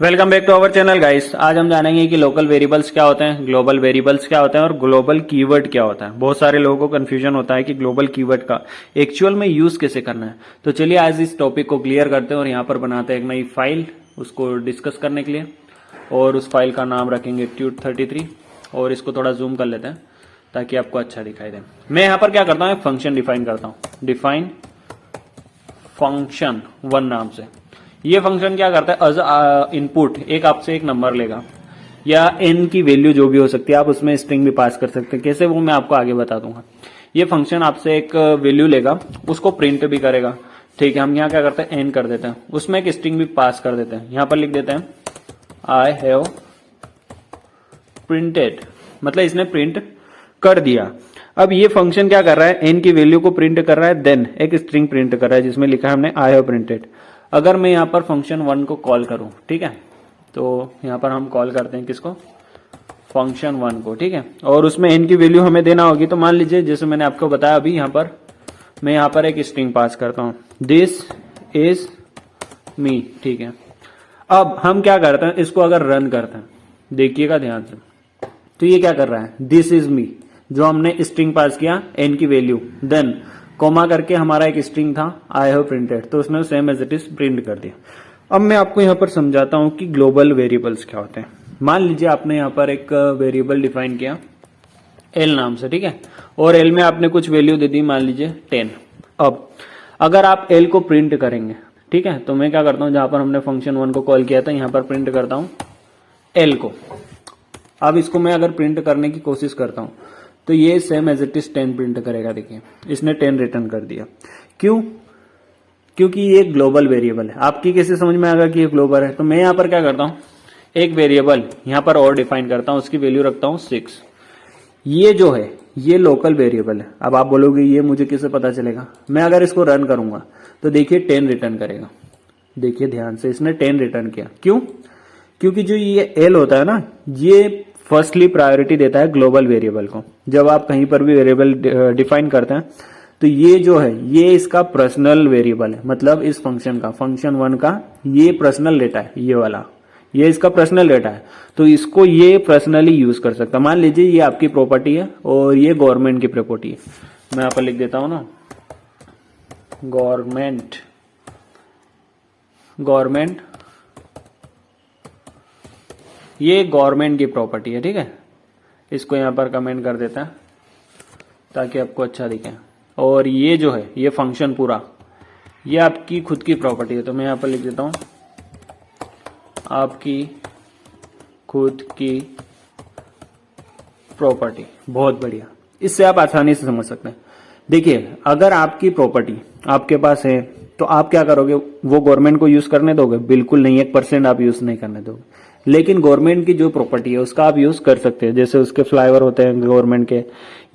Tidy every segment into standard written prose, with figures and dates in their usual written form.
Welcome back to our channel guys. आज हम जानेंगे कि लोकल वेरिएबल्स क्या होते हैं, ग्लोबल वेरिएबल्स क्या होते हैं और ग्लोबल कीवर्ड क्या होता है। बहुत सारे लोगों को कंफ्यूजन होता है कि ग्लोबल कीवर्ड का एक्चुअल में यूज कैसे करना है। तो चलिए आज इस टॉपिक को क्लियर करते हैं और यहाँ पर बनाते हैं एक नई फाइल उसको डिस्कस करने के लिए। और उस फाइल का नाम रखेंगे Tut33 और इसको थोड़ा जूम कर लेते हैं ताकि आपको अच्छा दिखाई दे। मैं यहाँ पर क्या करता हूँ, फंक्शन डिफाइन करता हूँ, डिफाइन फंक्शन 1 नाम से। ये फंक्शन क्या करता है, एज इनपुट एक आपसे एक नंबर लेगा या n की वैल्यू जो भी हो सकती है, आप उसमें स्ट्रिंग भी पास कर सकते हैं। कैसे वो मैं आपको आगे बता दूंगा। ये फंक्शन आपसे एक वैल्यू लेगा, उसको प्रिंट भी करेगा। ठीक है, हम यहाँ क्या करते हैं, n कर देते हैं, उसमें एक स्ट्रिंग भी पास कर देते हैं। यहाँ पर लिख देते हैं आई हैव प्रिंटेड, मतलब इसने प्रिंट कर दिया। अब ये फंक्शन क्या कर रहा है, n की वैल्यू को प्रिंट कर रहा है, देन एक स्ट्रिंग प्रिंट कर रहा है जिसमें लिखा है हमने आई हैव प्रिंटेड। अगर मैं यहाँ पर फंक्शन 1 को कॉल करूं, ठीक है, तो यहाँ पर हम कॉल करते हैं किसको, फंक्शन 1 को, ठीक है। और उसमें n की वैल्यू हमें देना होगी। तो मान लीजिए जैसे मैंने आपको बताया अभी, यहाँ पर मैं यहाँ पर एक स्ट्रिंग पास करता हूँ, दिस इज मी, ठीक है। अब हम क्या करते हैं, इसको अगर रन करते हैं, देखिएगा ध्यान से, तो ये क्या कर रहा है, दिस इज मी, जो हमने स्ट्रिंग पास किया n की वैल्यू, देन कोमा करके हमारा एक स्ट्रिंग था आई हैव प्रिंटेड, तो उसने same as it is print कर दिया। अब मैं आपको यहाँ पर समझाता हूँ कि ग्लोबल वेरिएबल्स क्या होते हैं। मान लीजिए आपने यहाँ पर एक वेरिएबल डिफाइन किया एल नाम से, ठीक है, और एल में आपने कुछ वैल्यू दे दी, मान लीजिए 10। अब अगर आप एल को प्रिंट करेंगे, ठीक है, तो मैं क्या करता हूँ, जहां पर हमने फंक्शन 1 को कॉल किया था, यहाँ पर प्रिंट करता हूँ एल को। अब इसको मैं अगर प्रिंट करने की कोशिश करता हूँ तो ये same as it is 10 print करेगा। देखिए इसने 10 रिटर्न कर दिया। क्यों? क्योंकि ये ग्लोबल वेरिएबल है। आपकी कैसे समझ में आएगा कि ये ग्लोबल है? तो मैं यहाँ पर क्या करता हूँ, एक वेरिएबल यहाँ पर और डिफाइन करता हूँ, उसकी वैल्यू रखता हूँ 6। ये जो है ये लोकल वेरिएबल है। अब आप बोलोगे ये मुझे कैसे पता चलेगा? मैं अगर इसको रन करूंगा तो देखिए 10 रिटर्न करेगा। देखिए ध्यान से, इसने 10 रिटर्न किया। क्यों? क्योंकि जो ये एल होता है ना, ये फर्स्टली प्रायोरिटी देता है ग्लोबल वेरिएबल को। जब आप कहीं पर भी वेरिएबल डिफाइन करते हैं तो ये जो है ये इसका पर्सनल वेरिएबल है, मतलब इस फंक्शन का, फंक्शन 1 का ये पर्सनल डेटा है, ये वाला, ये इसका पर्सनल डेटा है, तो इसको ये पर्सनली यूज कर सकता है। मान लीजिए ये आपकी प्रॉपर्टी है और ये गवर्नमेंट की प्रॉपर्टी है। मैं यहां पर लिख देता हूं ना, गवर्नमेंट, गवर्नमेंट, ये गवर्नमेंट की प्रॉपर्टी है, ठीक है। इसको यहां पर कमेंट कर देता है ताकि आपको अच्छा दिखे। और ये जो है ये फंक्शन पूरा, ये आपकी खुद की प्रॉपर्टी है। तो मैं यहां पर लिख देता हूं आपकी खुद की प्रॉपर्टी। बहुत बढ़िया, इससे आप आसानी से समझ सकते हैं। देखिए अगर आपकी प्रॉपर्टी आपके पास है तो आप क्या करोगे, वो गवर्नमेंट को यूज करने दोगे? बिल्कुल नहीं, 1% आप यूज नहीं करने दोगे। लेकिन गवर्नमेंट की जो प्रॉपर्टी है उसका आप यूज कर सकते हैं। जैसे उसके फ्लाईओवर होते हैं गवर्नमेंट के,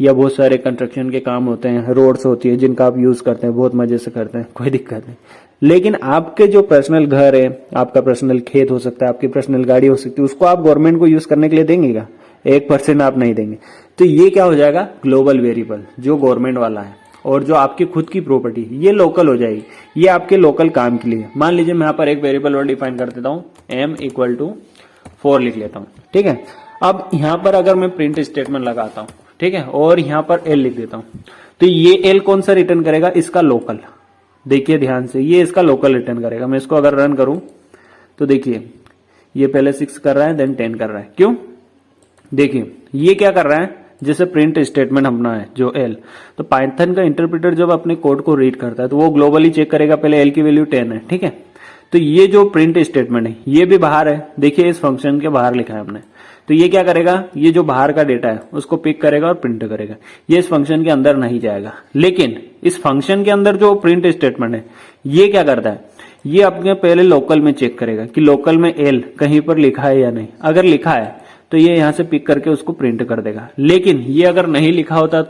या बहुत सारे कंस्ट्रक्शन के काम होते हैं, रोड्स होती है जिनका आप यूज करते हैं, बहुत मजे से करते हैं, कोई दिक्कत नहीं। लेकिन आपके जो पर्सनल घर है, आपका पर्सनल खेत हो सकता है, आपकी पर्सनल गाड़ी हो सकती है, उसको आप गवर्नमेंट को यूज करने के लिए देंगे क्या? 1% आप नहीं देंगे। तो ये क्या हो जाएगा, ग्लोबल वेरिएबल जो गवर्नमेंट वाला है। और जो आपकी खुद की प्रॉपर्टी ये लोकल हो जाएगी, ये आपके लोकल काम के लिए। मान लीजिए मैं यहाँ पर एक वेरिएबल और डिफाइन कर देता हूँ, m=4 लिख लेता हूँ, ठीक है। अब यहाँ पर अगर मैं प्रिंट स्टेटमेंट लगाता हूँ, ठीक है, और यहाँ पर l लिख देता हूँ, तो ये l कौन सा रिटर्न करेगा, इसका लोकल। देखिए ध्यान से, ये इसका लोकल रिटर्न करेगा। मैं इसको अगर रन करूं तो देखिए ये पहले 6 कर रहा है, देन 10 कर रहा है। क्यों? देखिए ये क्या कर रहा है, जैसे प्रिंट स्टेटमेंट अपना है जो एल, तो पाइथन का इंटरप्रेटर जब अपने कोड को रीड करता है तो वो ग्लोबली चेक करेगा, पहले एल की वैल्यू 10 है, ठीक है। तो ये जो प्रिंट स्टेटमेंट है ये भी बाहर है, देखिए इस फंक्शन के बाहर लिखा है हमने। तो ये क्या करेगा, ये जो बाहर का डेटा है उसको पिक करेगा और प्रिंट करेगा। ये इस फंक्शन के अंदर नहीं जाएगा। लेकिन इस फंक्शन के अंदर जो प्रिंट स्टेटमेंट है ये क्या करता है, ये अपने पहले लोकल में चेक करेगा कि लोकल में एल कहीं पर लिखा है या नहीं। अगर लिखा है तो ये यहां से पिक करके उसको प्रिंट कर देगा। लेकिन ये अगर नहीं लिखा होता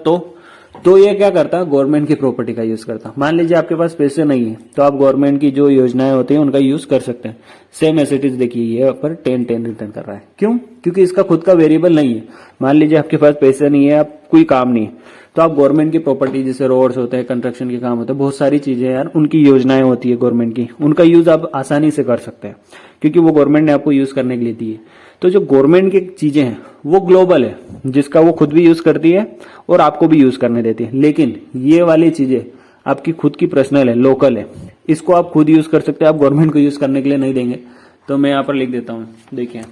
तो ये क्या करता, गवर्नमेंट की प्रॉपर्टी का यूज करता। मान लीजिए आपके पास पैसे नहीं है तो आप गवर्नमेंट की जो योजनाएं होती हैं उनका यूज कर सकते हैं। सेम एज इट इज, देखिए ये पर 10 रिटर्न कर रहा है। क्यों? क्योंकि इसका खुद का वेरिएबल नहीं है। मान लीजिए आपके पास पैसे नहीं है, आप कोई काम नहीं है, तो आप गवर्नमेंट की प्रॉपर्टी जैसे रोड्स होते हैं, कंस्ट्रक्शन के काम होते हैं, बहुत सारी चीजें यार उनकी योजनाएं होती है गवर्नमेंट की, उनका यूज आप आसानी से कर सकते हैं क्योंकि वो गवर्नमेंट ने आपको यूज करने के लिए दी है। तो जो गवर्नमेंट की चीजें हैं वो ग्लोबल है, जिसका वो खुद भी यूज करती है और आपको भी यूज करने देती है। लेकिन ये वाली चीजें आपकी खुद की पर्सनल है, लोकल है, इसको आप खुद यूज कर सकते हैं, आप गवर्नमेंट को यूज करने के लिए नहीं देंगे। तो मैं यहाँ पर लिख देता हूँ, देखिए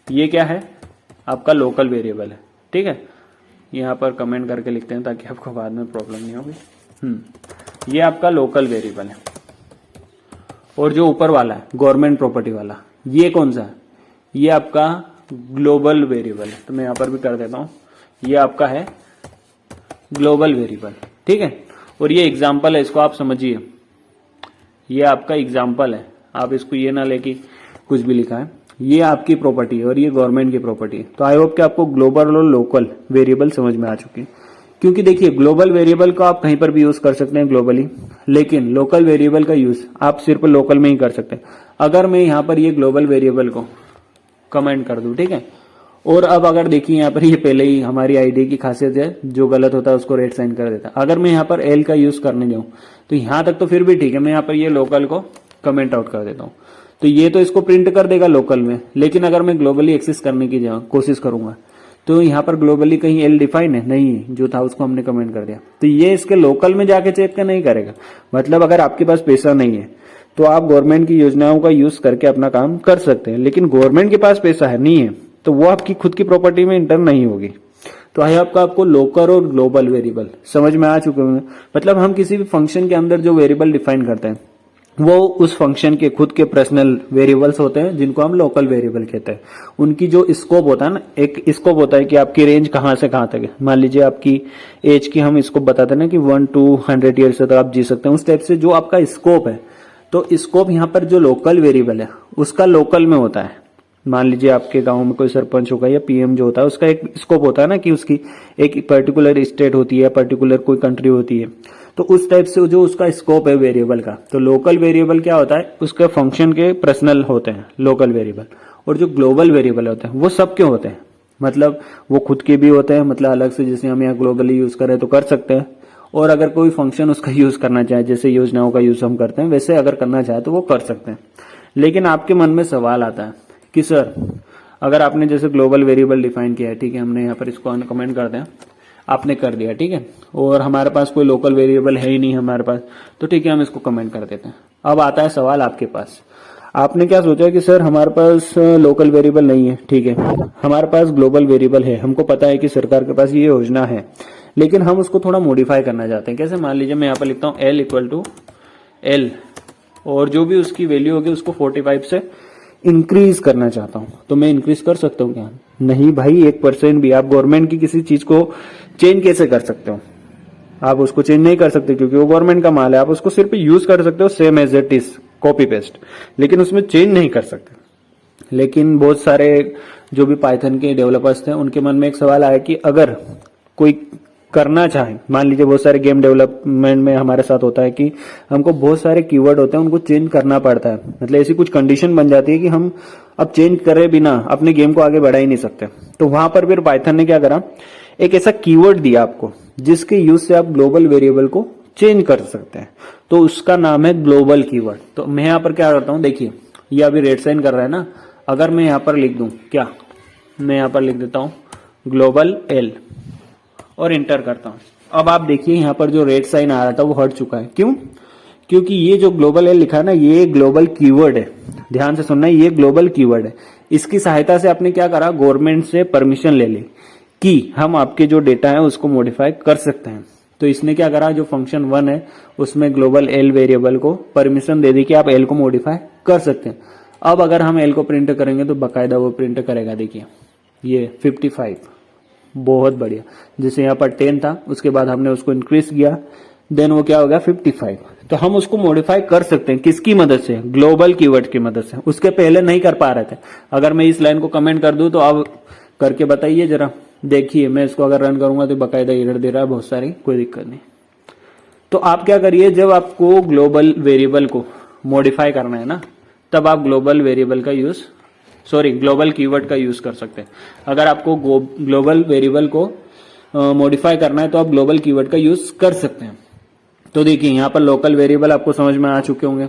ये क्या है, आपका लोकल वेरिएबल है, ठीक है। यहाँ पर कमेंट करके लिखते हैं ताकि आपको बाद में प्रॉब्लम नहीं होगी। ये आपका लोकल वेरिएबल है। और जो ऊपर वाला है गवर्नमेंट प्रॉपर्टी वाला, ये कौन सा है, ये आपका ग्लोबल वेरिएबल है। तो मैं यहाँ पर भी कर देता हूँ, ये आपका है ग्लोबल वेरिएबल, ठीक है। और ये एग्जाम्पल है, इसको आप समझिए, ये आपका एग्जाम्पल है, आप इसको ये ना लेके कुछ भी लिखा है। ये आपकी प्रॉपर्टी है और ये गवर्नमेंट की प्रॉपर्टी है। तो आई होप कि आपको ग्लोबल और लोकल वेरिएबल समझ में आ चुकी है। क्योंकि देखिए ग्लोबल वेरिएबल को आप कहीं पर भी यूज कर सकते हैं ग्लोबली, लेकिन लोकल वेरिएबल का यूज आप सिर्फ लोकल में ही कर सकते हैं। अगर मैं यहाँ पर ये ग्लोबल वेरिएबल को कमेंट कर दूं, ठीक है, और अब अगर देखिए यहाँ पर ये पहले ही हमारी आईडी की खासियत है, जो गलत होता है उसको रेड साइन कर देता है। अगर मैं यहाँ पर एल का यूज करने जाऊं तो यहाँ तक तो फिर भी ठीक है, मैं यहाँ पर ये लोकल को कमेंट आउट कर देता हूँ, तो ये तो इसको प्रिंट कर देगा लोकल में। लेकिन अगर मैं ग्लोबली एक्सेस करने की कोशिश करूंगा तो यहाँ पर ग्लोबली कहीं एल डिफाइन है नहीं है, जो था उसको हमने कमेंट कर दिया, तो ये इसके लोकल में जाके चेक नहीं करेगा। मतलब अगर आपके पास पैसा नहीं है तो आप गवर्नमेंट की योजनाओं का यूज करके अपना काम कर सकते हैं, लेकिन गवर्नमेंट के पास पैसा है नहीं है तो वो आपकी खुद की प्रॉपर्टी में इंटर नहीं होगी। तो आई होप आपको लोकल और ग्लोबल वेरिएबल समझ में आ चुके होंगे। मतलब हम किसी भी फंक्शन के अंदर जो वेरिएबल डिफाइन करते हैं वो उस फंक्शन के खुद के पर्सनल वेरिएबल्स होते हैं, जिनको हम लोकल वेरिएबल कहते हैं। उनकी जो स्कोप होता है ना, एक स्कोप होता है कि आपकी रेंज कहां से कहां तक है। मान लीजिए आपकी एज की हम इसको बताते हैं ना कि 1 to 100 ईयर्स तक आप जी सकते हैं, उस टाइप से जो आपका स्कोप है। तो स्कोप यहाँ पर जो लोकल वेरिएबल है उसका लोकल में होता है। मान लीजिए आपके गांव में कोई सरपंच होगा या पीएम जो होता है, उसका एक स्कोप होता है ना कि उसकी एक पर्टिकुलर स्टेट होती है, पर्टिकुलर कोई कंट्री होती है। तो उस टाइप से जो उसका स्कोप है वेरिएबल का, तो लोकल वेरिएबल क्या होता है, उसके फंक्शन के पर्सनल होते हैं लोकल वेरिएबल। और जो ग्लोबल वेरिएबल होते हैं वो सबके होते हैं, मतलब वो खुद के भी होते हैं, मतलब अलग से जैसे हम यहाँ ग्लोबली यूज करें तो कर सकते हैं। और अगर कोई फंक्शन उसका यूज करना चाहे, जैसे योजनाओं का यूज हम करते हैं, वैसे अगर करना चाहे तो वो कर सकते हैं। लेकिन आपके मन में सवाल आता है कि सर अगर आपने जैसे ग्लोबल वेरिएबल डिफाइन किया है, ठीक है, हमने यहाँ पर इसको कमेंट कर दें, आपने कर दिया, ठीक है, और हमारे पास कोई लोकल वेरिएबल है ही नहीं हमारे पास, तो ठीक है हम इसको कमेंट कर देते हैं। अब आता है सवाल आपके पास, आपने क्या सोचा कि सर हमारे पास लोकल वेरिएबल नहीं है, ठीक है, हमारे पास ग्लोबल वेरिएबल है, हमको पता है कि सरकार के पास ये योजना है, लेकिन हम उसको थोड़ा मॉडिफाई करना चाहते हैं। कैसे, मान लीजिए मैं यहाँ पर लिखता हूँ L = L और जो भी उसकी वैल्यू होगी उसको 45 से इंक्रीज करना चाहता हूं, तो मैं इंक्रीज कर सकता हूं क्या? नहीं भाई, 1% भी। आप गवर्नमेंट की किसी चीज को चेंज कैसे कर सकते हो? आप उसको चेंज नहीं कर सकते क्योंकि वो गवर्नमेंट का माल है। आप उसको सिर्फ यूज कर सकते हो same as it is, copy paste, लेकिन उसमें चेंज नहीं कर सकते। लेकिन बहुत सारे जो भी पाइथन के डेवलपर्स थे उनके मन में एक सवाल आया कि अगर कोई करना चाहे, मान लीजिए बहुत सारे गेम डेवलपमेंट में हमारे साथ होता है कि हमको बहुत सारे कीवर्ड होते हैं, उनको चेंज करना पड़ता है। मतलब ऐसी कुछ कंडीशन बन जाती है कि हम अब चेंज करे बिना अपने गेम को आगे बढ़ा ही नहीं सकते। तो वहां पर फिर पाइथन ने क्या करा, एक ऐसा कीवर्ड दिया आपको जिसके यूज से आप ग्लोबल वेरिएबल को चेंज कर सकते हैं। तो उसका नाम है ग्लोबल कीवर्ड। तो मैं यहाँ पर क्या करता हूँ, देखिए ये अभी रेड साइन कर रहा है ना, अगर मैं यहाँ पर लिख दूं क्या, मैं यहाँ पर लिख देता हूँ ग्लोबल L और इंटर करता हूं। अब आप देखिए यहाँ पर जो रेड साइन आ रहा था वो हट चुका है। क्यों? क्योंकि ये जो ग्लोबल L लिखा है ना, ये ग्लोबल कीवर्ड है। ध्यान से सुनना, ये ग्लोबल कीवर्ड है। इसकी सहायता से आपने क्या करा, गवर्नमेंट से परमिशन ले ली कि हम आपके जो डेटा है उसको मॉडिफाई कर सकते हैं। तो इसने क्या करा, जो फंक्शन 1 है उसमें ग्लोबल L वेरिएबल को परमिशन दे दी कि आप L को मॉडिफाई कर सकते हैं। अब अगर हम L को प्रिंट करेंगे तो बाकायदा वो प्रिंट करेगा। देखिए ये 55, बहुत बढ़िया। जैसे यहाँ पर 10 था, उसके बाद हमने उसको इंक्रीज किया, देन वो क्या हो गया 55। तो हम उसको मॉडिफाई कर सकते हैं किसकी मदद से, ग्लोबल कीवर्ड की मदद से। उसके पहले नहीं कर पा रहे थे। अगर मैं इस लाइन को कमेंट कर दूं तो अब करके बताइए जरा, देखिए मैं इसको अगर रन करूंगा तो बाकायदा एरर दे रहा है बहुत सारी, कोई दिक्कत नहीं। तो आप क्या करिए, जब आपको ग्लोबल वेरिएबल को मॉडिफाई करना है ना, तब आप ग्लोबल वेरिएबल का यूज, ग्लोबल कीवर्ड का यूज कर सकते हैं। अगर आपको ग्लोबल वेरिएबल को मॉडिफाई करना है तो आप ग्लोबल कीवर्ड का यूज कर सकते हैं। तो देखिए यहाँ पर लोकल वेरिएबल आपको समझ में आ चुके होंगे,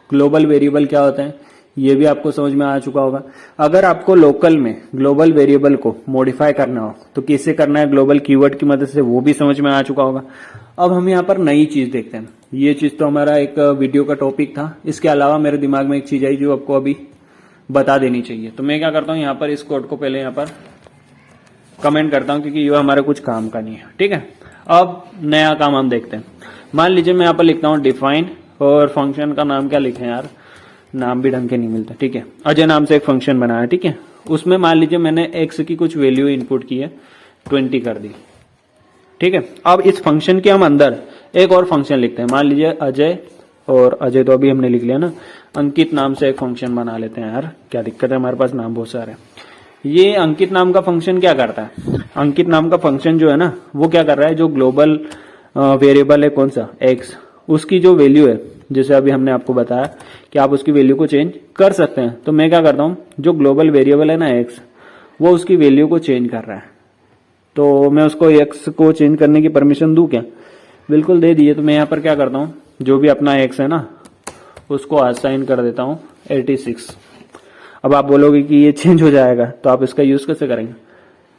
ग्लोबल वेरिएबल क्या होता है ये भी आपको समझ में आ चुका होगा। अगर आपको लोकल में ग्लोबल वेरिएबल को मॉडिफाई करना हो तो कैसे करना है ग्लोबल कीवर्ड की मदद से, वो भी समझ में आ चुका होगा। अब हम यहाँ पर नई चीज देखते हैं। ये चीज तो हमारा एक वीडियो का टॉपिक था, इसके अलावा मेरे दिमाग में एक चीज आई जो आपको अभी बता देनी चाहिए। तो मैं क्या करता हूँ यहाँ पर इस कोड को पहले यहाँ पर कमेंट करता हूँ क्योंकि ये हमारे कुछ काम का नहीं है, ठीक है। अब नया काम हम देखते हैं। मान लीजिए मैं यहाँ पर लिखता हूँ डिफाइन और फंक्शन का नाम क्या लिखें यार, नाम भी ढंग के नहीं मिलता, ठीक है। अजय नाम से एक फंक्शन बनाया, ठीक है। उसमें मान लीजिए मैंने एक्स की कुछ वैल्यू इनपुट की है, 20 कर दी, ठीक है। अब इस फंक्शन के हम अंदर एक और फंक्शन लिखते हैं। मान लीजिए अजय, और अजय तो अभी हमने लिख लिया ना, अंकित नाम से एक फंक्शन बना लेते हैं यार, क्या दिक्कत है, हमारे पास नाम बहुत सारे हैं। ये अंकित नाम का फंक्शन क्या करता है, अंकित नाम का फंक्शन जो है ना वो क्या कर रहा है, जो ग्लोबल वेरिएबल है कौन सा एक्स, उसकी जो वैल्यू है, जैसे अभी हमने आपको बताया कि आप उसकी वैल्यू को चेंज कर सकते हैं। तो मैं क्या करता हूँ, जो ग्लोबल वेरिएबल है ना एक्स, वो उसकी वैल्यू को चेंज कर रहा है, तो मैं उसको एक्स को चेंज करने की परमिशन दूं क्या, बिल्कुल दे दिए। तो मैं यहाँ पर क्या करता हूँ, जो भी अपना एक्स है ना उसको असाइन कर देता हूँ 86। अब आप बोलोगे कि ये चेंज हो जाएगा, तो आप इसका यूज कैसे करेंगे।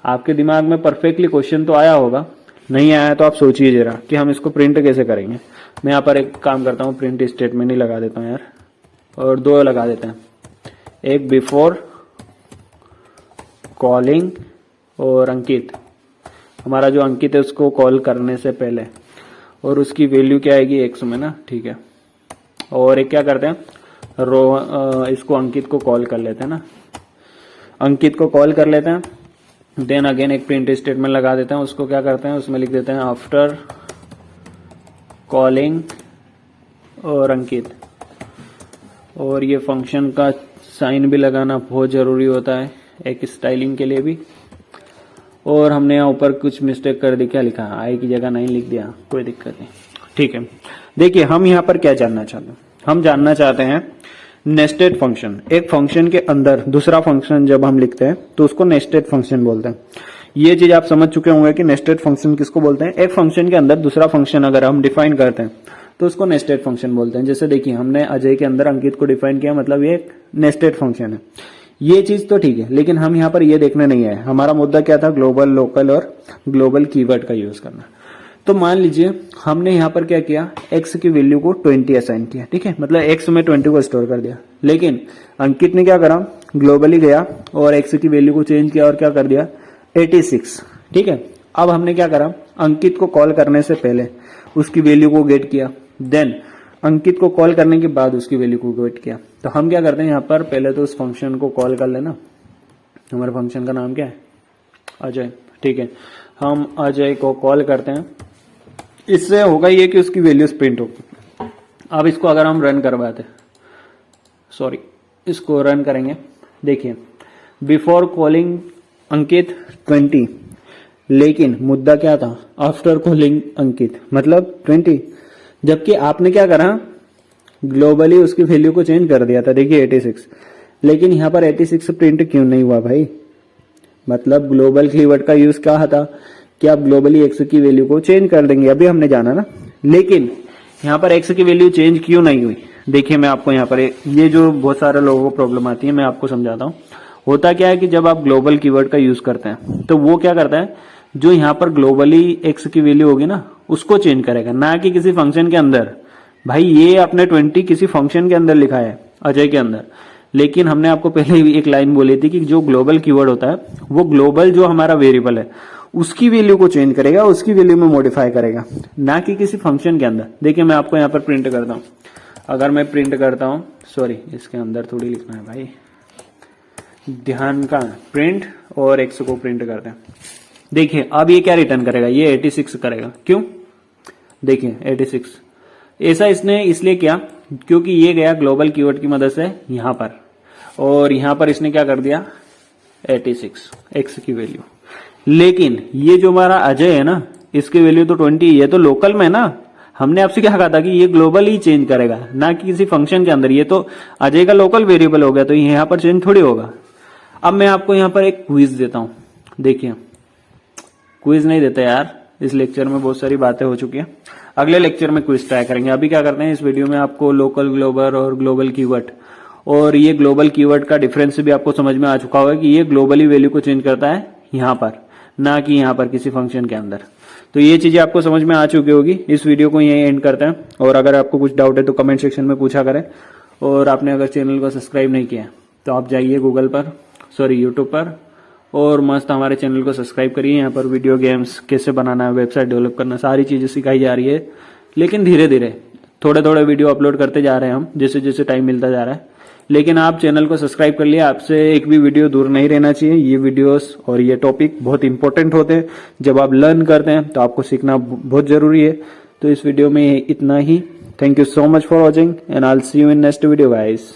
आपके दिमाग में परफेक्टली क्वेश्चन तो आया होगा, नहीं आया तो आप सोचिए जरा कि हम इसको प्रिंट कैसे करेंगे। मैं यहाँ पर एक काम करता हूँ, प्रिंट स्टेटमेंट ही लगा देता हूँ यार, और 2 लगा देते हैं, एक बिफोर कॉलिंग और अंकित, हमारा जो अंकित है उसको कॉल करने से पहले, और उसकी वैल्यू क्या आएगी एक्स में ना, ठीक है। और एक क्या करते हैं, इसको अंकित को कॉल कर लेते हैं ना, अंकित को कॉल कर लेते हैं। देन अगेन एक प्रिंट स्टेटमेंट लगा देते हैं, उसको क्या करते हैं, उसमें लिख देते हैं आफ्टर कॉलिंग और अंकित। और ये फंक्शन का साइन भी लगाना बहुत जरूरी होता है एक स्टाइलिंग के लिए भी। और हमने यहाँ ऊपर कुछ मिस्टेक कर दी, क्या लिखा, आई की जगह नहीं लिख दिया, कोई दिक्कत नहीं, ठीक है। देखिए हम यहाँ पर क्या जानना चाहते हैं, हम जानना चाहते हैं नेस्टेड फंक्शन। एक फंक्शन के अंदर दूसरा फंक्शन जब हम लिखते हैं तो उसको नेस्टेड फंक्शन बोलते हैं। ये चीज आप समझ चुके होंगे कि नेस्टेड फंक्शन किसको बोलते हैं। एक फंक्शन के अंदर दूसरा फंक्शन अगर हम डिफाइन करते हैं तो उसको नेस्टेड फंक्शन बोलते हैं। जैसे देखिए हमने अजय के अंदर अंकित को डिफाइन किया, मतलब ये एक नेस्टेड फंक्शन है। ये चीज तो ठीक है, लेकिन हम यहाँ पर ये देखने नहीं आए। हमारा मुद्दा क्या था, ग्लोबल, लोकल और ग्लोबल कीवर्ड का यूज करना। तो मान लीजिए हमने यहाँ पर क्या किया, x की वैल्यू को 20 असाइन किया, ठीक है, मतलब x में 20 को स्टोर कर दिया। लेकिन अंकित ने क्या करा, ग्लोबली गया और x की वैल्यू को चेंज किया और क्या कर दिया 86, ठीक है। अब हमने क्या करा, अंकित को कॉल करने से पहले उसकी वैल्यू को गेट किया, देन अंकित को कॉल करने के बाद उसकी वैल्यू को गेट किया। तो हम क्या करते हैं यहाँ पर, पहले तो उस फंक्शन को कॉल कर लेना। हमारे फंक्शन का नाम क्या है, अजय, ठीक है। हम अजय को कॉल करते हैं, इससे होगा ये कि उसकी वैल्यूज प्रिंट होगी। अब इसको अगर हम रन करवाते, सॉरी इसको रन करेंगे, देखिए बिफोर कॉलिंग अंकित 20, लेकिन मुद्दा क्या था, आफ्टर कॉलिंग अंकित मतलब 20। जबकि आपने क्या करा, ग्लोबली उसकी वैल्यू को चेंज कर दिया था, देखिए 86, लेकिन यहाँ पर 86 प्रिंट क्यों नहीं हुआ भाई। मतलब ग्लोबल कीवर्ड का यूज क्या था कि आप ग्लोबली एक्स की वैल्यू को चेंज कर देंगे, अभी हमने जाना ना। लेकिन यहाँ पर एक्स की वैल्यू चेंज क्यों नहीं हुई, देखिए मैं आपको यहाँ पर, ये जो बहुत सारे लोगों को प्रॉब्लम आती है मैं आपको समझाता हूँ। होता क्या है कि जब आप ग्लोबल कीवर्ड का यूज करते हैं तो वो क्या करता है, जो यहाँ पर ग्लोबली एक्स की वैल्यू होगी ना उसको चेंज करेगा, ना कि किसी फंक्शन के अंदर। भाई ये आपने 20 किसी फंक्शन के अंदर लिखा है, अजय के अंदर, लेकिन हमने आपको पहले ही एक लाइन बोली थी कि जो ग्लोबल कीवर्ड होता है वो ग्लोबल जो हमारा वेरिएबल है उसकी वैल्यू को चेंज करेगा, उसकी वैल्यू में मॉडिफाई करेगा, ना कि किसी फंक्शन के अंदर। देखिए मैं आपको यहाँ पर प्रिंट करता हूँ, अगर मैं प्रिंट करता हूँ, सॉरी इसके अंदर थोड़ी लिखना है भाई, ध्यान का, प्रिंट और एक्स को प्रिंट करते हैं। देखिए अब ये क्या रिटर्न करेगा, ये 86 करेगा। क्यों, देखिए 86 ऐसा इसने इसलिए किया क्योंकि ये गया ग्लोबल कीवर्ड की मदद से यहाँ पर, और यहाँ पर इसने क्या कर दिया 86 एक्स की वैल्यू। लेकिन ये जो हमारा अजय है ना, इसकी वैल्यू तो 20, ये तो लोकल में ना, हमने आपसे क्या कहा था कि ये ग्लोबल ही चेंज करेगा, ना कि किसी फंक्शन के अंदर। ये तो अजय का लोकल वेरिएबल हो गया, तो यहाँ पर चेंज थोड़ी होगा। अब मैं आपको यहाँ पर एक क्विज देता हूं, देखिए क्विज नहीं देते यार, इस लेक्चर में बहुत सारी बातें हो चुकी हैं। अगले लेक्चर में क्विज ट्राई करेंगे। अभी क्या करते हैं, इस वीडियो में आपको लोकल, ग्लोबल और ग्लोबल कीवर्ड और ये ग्लोबल कीवर्ड का डिफरेंस भी आपको समझ में आ चुका होगा कि ये ग्लोबली वैल्यू को चेंज करता है यहाँ पर, ना कि यहाँ पर किसी फंक्शन के अंदर। तो ये चीजें आपको समझ में आ चुकी होगी। इस वीडियो को यहीं एंड करते हैं, और अगर आपको कुछ डाउट है तो कमेंट सेक्शन में पूछा करें। और आपने अगर चैनल को सब्सक्राइब नहीं किया तो आप जाइए गूगल पर, यूट्यूब पर, और मस्त हमारे चैनल को सब्सक्राइब करिए। यहाँ पर वीडियो गेम्स कैसे बनाना है, वेबसाइट डेवलप करना, सारी चीजें सिखाई जा रही है। लेकिन धीरे धीरे थोड़े थोड़े वीडियो अपलोड करते जा रहे हैं हम, जैसे जैसे टाइम मिलता जा रहा है। लेकिन आप चैनल को सब्सक्राइब कर लिए, आपसे एक भी वीडियो दूर नहीं रहना चाहिए। ये वीडियोस और ये टॉपिक बहुत इंपॉर्टेंट होते हैं। जब आप लर्न करते हैं तो आपको सीखना बहुत जरूरी है। तो इस वीडियो में इतना ही। Thank you so much for watching and I will see you in next video guys.